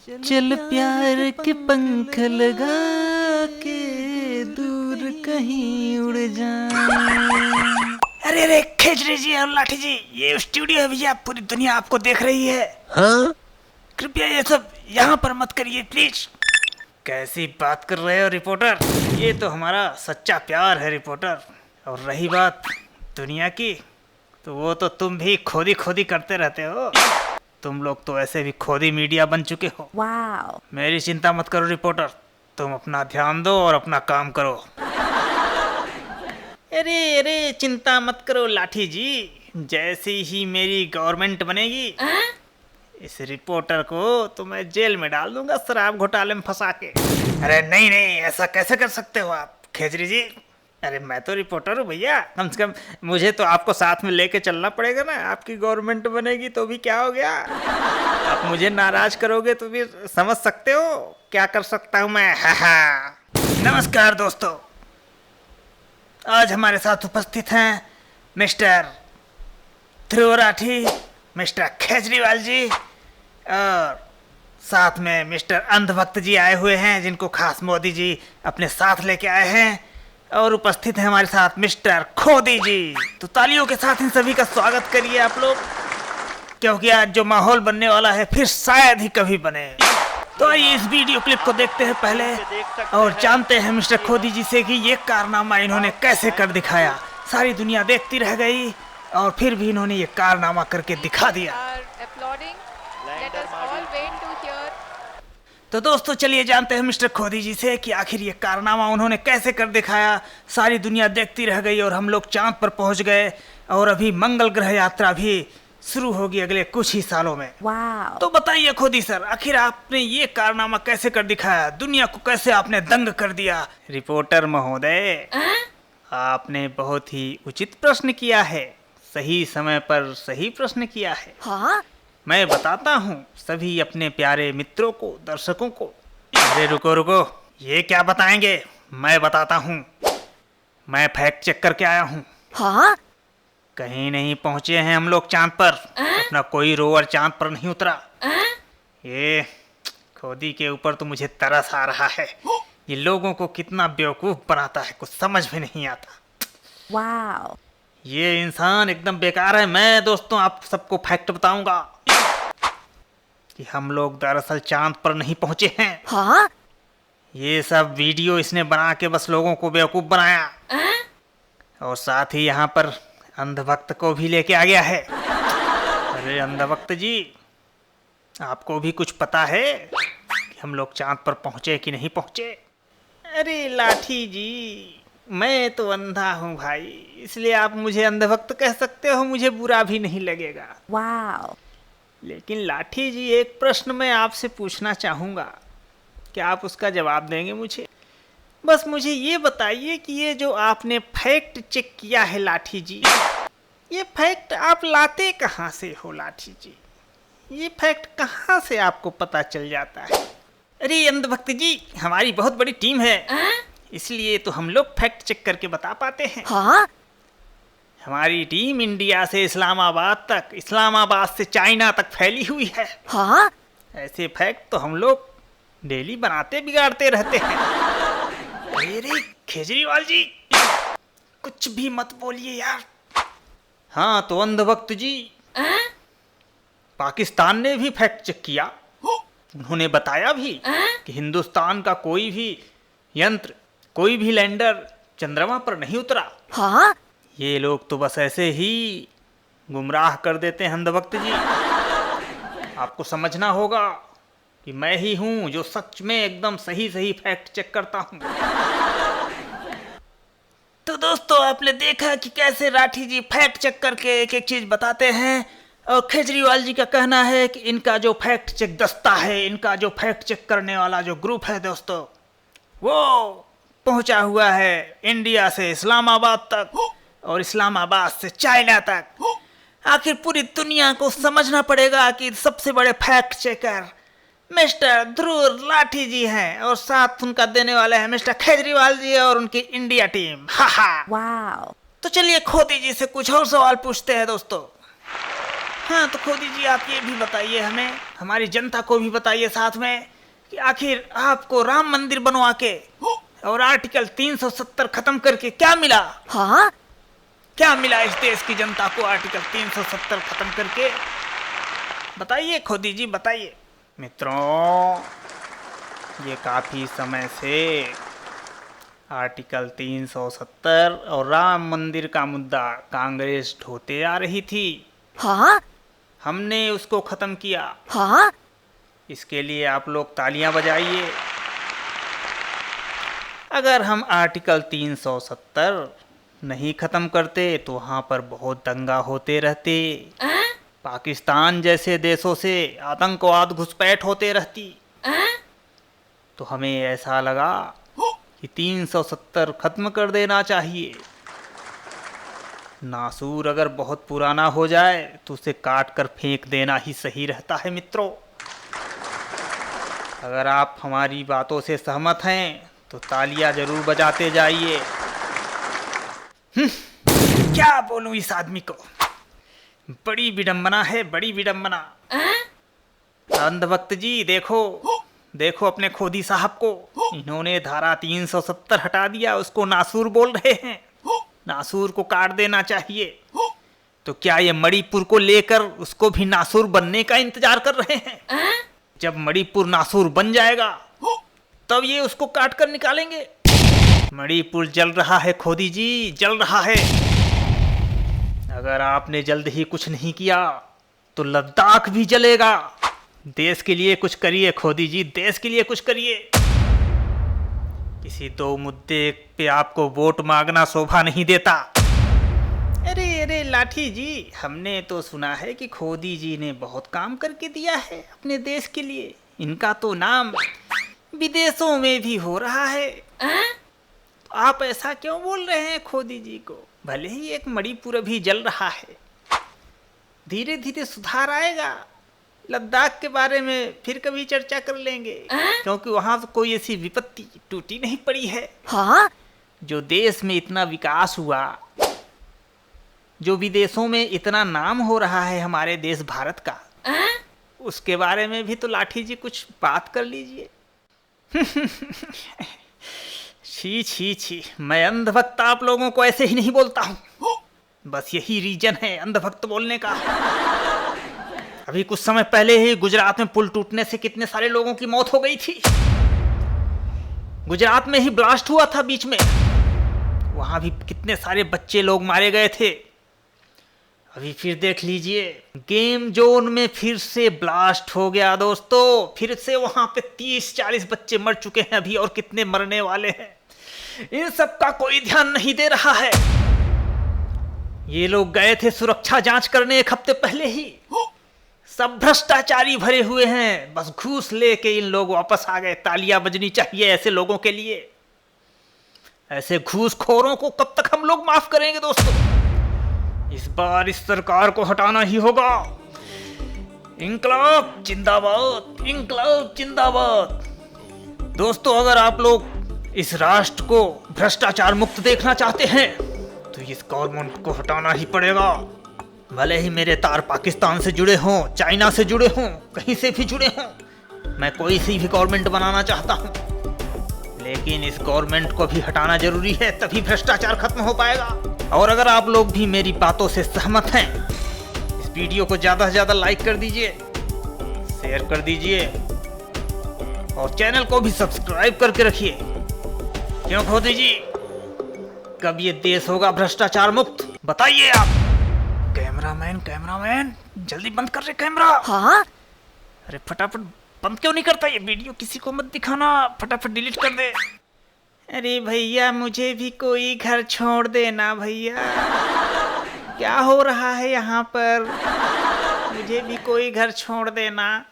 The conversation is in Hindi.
चल प्यार के पंख लगा के दूर कहीं उड़ जाए। अरे अरे खेजरी जी और लाठी जी, ये स्टूडियो है भैया, पूरी दुनिया आपको देख रही है। हाँ? कृपया ये सब यहाँ पर मत करिए प्लीज। कैसी बात कर रहे हो रिपोर्टर? ये तो हमारा सच्चा प्यार है रिपोर्टर। और रही बात दुनिया की, तो वो तो तुम भी खोदी खोदी करते रहते हो। तुम लोग तो ऐसे भी खोदी मीडिया बन चुके हो। वाओ। मेरी चिंता मत करो रिपोर्टर, तुम अपना ध्यान दो और अपना काम करो। अरे अरे चिंता मत करो लाठी जी, जैसे ही मेरी गवर्नमेंट बनेगी इस रिपोर्टर को तो मैं जेल में डाल दूंगा शराब घोटाले में फंसा के। अरे नहीं नहीं, ऐसा कैसे कर सकते हो आप खेजरी जी। अरे मैं तो रिपोर्टर हूँ भैया, कम से कम मुझे तो आपको साथ में लेके चलना पड़ेगा ना। आपकी गवर्नमेंट बनेगी तो भी क्या हो गया, आप मुझे नाराज करोगे तो भी समझ सकते हो क्या कर सकता हूँ मैं। हाँ। नमस्कार दोस्तों, आज हमारे साथ उपस्थित हैं मिस्टर ध्रुव राठी, मिस्टर केजरीवाल जी और साथ में मिस्टर अंधभक्त जी आए हुए हैं, जिनको खास मोदी जी अपने साथ लेके आए हैं। और उपस्थित हैं हमारे साथ मिस्टर खोदी जी। तो तालियों के साथ इन सभी का स्वागत करिए आप लोग, क्योंकि आज जो माहौल बनने वाला है फिर शायद ही कभी बने। तो आइए इस वीडियो क्लिप को देखते हैं पहले और जानते हैं मिस्टर खोदी जी से कि ये कारनामा इन्होंने कैसे कर दिखाया। सारी दुनिया देखती रह गई और फिर भी इन्होंने ये कारनामा करके दिखा दिया। तो दोस्तों चलिए जानते हैं मिस्टर खोदी जी से कि आखिर ये कारनामा उन्होंने कैसे कर दिखाया। सारी दुनिया देखती रह गई और हम लोग चांद पर पहुंच गए और अभी मंगल ग्रह यात्रा भी शुरू होगी अगले कुछ ही सालों में। वाओ। तो बताइए खोदी सर, आखिर आपने ये कारनामा कैसे कर दिखाया, दुनिया को कैसे आपने दंग कर दिया। रिपोर्टर महोदय, आपने बहुत ही उचित प्रश्न किया है, सही समय पर सही प्रश्न किया है। हाँ? मैं बताता हूँ सभी अपने प्यारे मित्रों को, दर्शकों को। अरे रुको रुको, ये क्या बताएंगे, मैं बताता हूँ। मैं फैक्ट चेक करके आया हूँ। हाँ? कहीं नहीं पहुँचे हैं हम लोग चांद पर, अपना कोई रोवर चांद पर नहीं उतरा। ये खोदी के ऊपर तो मुझे तरस आ रहा है, ये लोगों को कितना बेवकूफ़ बनाता है, कुछ समझ में नहीं आता। वाओ। ये इंसान एकदम बेकार है। मैं दोस्तों आप सबको फैक्ट बताऊंगा कि हम लोग दरअसल चांद पर नहीं पहुंचे हैं। हाँ? ये सब वीडियो इसने बना के बस लोगों को बेवकूफ़ बनाया और साथ ही यहाँ पर अंधभक्त को भी लेके आ गया है। अरे अंधभक्त जी, आपको भी कुछ पता है कि हम लोग चांद पर पहुंचे कि नहीं पहुंचे? अरे लाठी जी, मैं तो अंधा हूँ भाई, इसलिए आप मुझे अंधभक्त कह सकते हो, मुझे बुरा भी नहीं लगेगा। वाओ। लेकिन लाठी जी, एक प्रश्न मैं आपसे पूछना चाहूँगा, क्या आप उसका जवाब देंगे मुझे? बस मुझे ये बताइए कि ये जो आपने फैक्ट चेक किया है लाठी जी, ये फैक्ट आप लाते कहाँ से हो लाठी जी? ये फैक्ट कहाँ से आपको पता चल जाता है? अरे अंधभक्त जी, हमारी बहुत बड़ी टीम है, इसलिए तो हम लोग फैक्ट चेक करके बता पाते हैं। हाँ? हमारी टीम इंडिया से इस्लामाबाद तक, इस्लामाबाद से चाइना तक फैली हुई है। हाँ? ऐसे फैक्ट तो हम लोग डेली बनाते बिगाड़ते रहते हैं। अरे केजरीवाल जी, कुछ भी मत बोलिए यार। हाँ तो अंधभक्त जी, पाकिस्तान ने भी फैक्ट चेक किया, उन्होंने बताया भी कि हिंदुस्तान का कोई भी यंत्र, कोई भी लैंडर चंद्रमा पर नहीं उतरा। हाँ? ये लोग तो बस ऐसे ही गुमराह कर देते हैं अंधभक्त जी। आपको समझना होगा कि मैं ही हूँ जो सच में एकदम सही सही फैक्ट चेक करता हूँ। तो दोस्तों आपने देखा कि कैसे राठी जी फैक्ट चेक करके एक एक चीज बताते हैं और केजरीवाल जी का कहना है कि इनका जो फैक्ट चेक दस्ता है, इनका जो फैक्ट चेक करने वाला जो ग्रुप है दोस्तों, वो पहुंचा हुआ है इंडिया से इस्लामाबाद तक और इस्लामाबाद से चाइना तक। आखिर पूरी दुनिया को समझना पड़ेगा कि सबसे बड़े फैक्ट चेकर मिस्टर ध्रुव लाठी जी हैं और साथ उनका देने वाले हैं मिस्टर केजरीवाल जी और उनकी इंडिया टीम। हा। वाओ। तो चलिए खोदी जी से कुछ और सवाल पूछते हैं दोस्तों। हाँ तो खोदी जी आप ये भी बताइए हमें, हमारी जनता को भी बताइए साथ में, कि आखिर आपको राम मंदिर बनवा के और आर्टिकल 370 खत्म करके क्या मिला? हाँ? क्या मिला इस देश की जनता को आर्टिकल 370 खत्म करके? बताइए खोदी जी बताइए। मित्रों, ये काफी समय से आर्टिकल 370 और राम मंदिर का मुद्दा कांग्रेस ढोते आ रही थी। हाँ? हमने उसको खत्म किया। हाँ? इसके लिए आप लोग तालियां बजाइए। अगर हम आर्टिकल 370 नहीं खत्म करते तो वहां पर बहुत दंगा होते रहते, पाकिस्तान जैसे देशों से आतंकवाद घुसपैठ होते रहती। तो हमें ऐसा लगा कि 370 खत्म कर देना चाहिए। नासूर अगर बहुत पुराना हो जाए तो उसे काट कर फेंक देना ही सही रहता है मित्रों। अगर आप हमारी बातों से सहमत हैं तो तालियां जरूर बजाते जाइए। क्या बोलूं इस आदमी को, बड़ी विडंबना है, बड़ी विडंबना। अंधभक्त जी देखो, देखो अपने खोदी साहब को, इन्होंने धारा 370 हटा दिया, उसको नासूर बोल रहे हैं। नासूर को काट देना चाहिए। तो क्या ये मणिपुर को लेकर उसको भी नासूर बनने का इंतजार कर रहे हैं? जब मणिपुर नासूर बन जाएगा तब ये उसको काट कर निकालेंगे। मणिपुर जल रहा है खोदी जी, जल रहा है। अगर आपने जल्द ही कुछ नहीं किया तो लद्दाख भी जलेगा। देश के लिए कुछ करिए खोदी जी, देश के लिए कुछ करिए। किसी दो मुद्दे पे आपको वोट मांगना शोभा नहीं देता। अरे अरे लाठी जी, हमने तो सुना है कि खोदी जी ने बहुत काम करके दिया है अपने देश के लिए। इनका तो नाम विदेशों में भी हो रहा है। तो आप ऐसा क्यों बोल रहे हैं खोदी जी को? भले ही एक मणिपुर अभी जल रहा है, धीरे धीरे सुधार आएगा। लद्दाख के बारे में फिर कभी चर्चा कर लेंगे, क्योंकि वहां तो कोई ऐसी विपत्ति टूटी नहीं पड़ी है। हाँ? जो देश में इतना विकास हुआ, जो विदेशों में इतना नाम हो रहा है हमारे देश भारत का, उसके बारे में भी तो लाठी जी कुछ बात कर लीजिए। छी छी छी, मैं अंधभक्त आप लोगों को ऐसे ही नहीं बोलता हूँ। बस यही रीजन है अंधभक्त बोलने का। अभी कुछ समय पहले ही गुजरात में पुल टूटने से कितने सारे लोगों की मौत हो गई थी। गुजरात में ही ब्लास्ट हुआ था बीच में, वहां भी कितने सारे बच्चे लोग मारे गए थे। अभी फिर देख लीजिए, गेम जोन में फिर से ब्लास्ट हो गया दोस्तों। फिर से वहां पे 30-40 बच्चे मर चुके हैं अभी, और कितने मरने वाले हैं। इन सब का कोई ध्यान नहीं दे रहा है। ये लोग गए थे सुरक्षा जांच करने एक हफ्ते पहले ही। सब भ्रष्टाचारी भरे हुए हैं, बस घूस लेके इन लोग वापस आ गए। तालियां बजनी चाहिए ऐसे लोगों के लिए। ऐसे घूसखोरों को कब तक हम लोग माफ करेंगे दोस्तों? इस बार इस सरकार को हटाना ही होगा। इंकलाब जिंदाबाद, इंकलाब जिंदाबाद। दोस्तों, अगर आप लोग इस राष्ट्र को भ्रष्टाचार मुक्त देखना चाहते हैं तो इस गवर्नमेंट को हटाना ही पड़ेगा। भले ही मेरे तार पाकिस्तान से जुड़े हों, चाइना से जुड़े हों, कहीं से भी जुड़े हों, मैं कोई सी भी गवर्नमेंट बनाना चाहता हूं, लेकिन इस गवर्नमेंट को भी हटाना जरूरी है, तभी भ्रष्टाचार खत्म हो पाएगा। और अगर आप लोग भी मेरी बातों से सहमत हैं, इस वीडियो को ज्यादा से ज्यादा लाइक कर दीजिए, शेयर कर दीजिए, और चैनल को भी सब्सक्राइब करके रखिए। क्यों खोदी जी, कब ये देश होगा भ्रष्टाचार मुक्त? बताइए आप। कैमरामैन, कैमरामैन जल्दी बंद कर रहे कैमरा। हाँ? अरे फटाफट बंद क्यों नहीं करता? ये वीडियो किसी को मत दिखाना, फटाफट डिलीट कर दे। अरे भैया, मुझे भी कोई घर छोड़ देना भैया। क्या हो रहा है यहाँ पर? मुझे भी कोई घर छोड़ देना।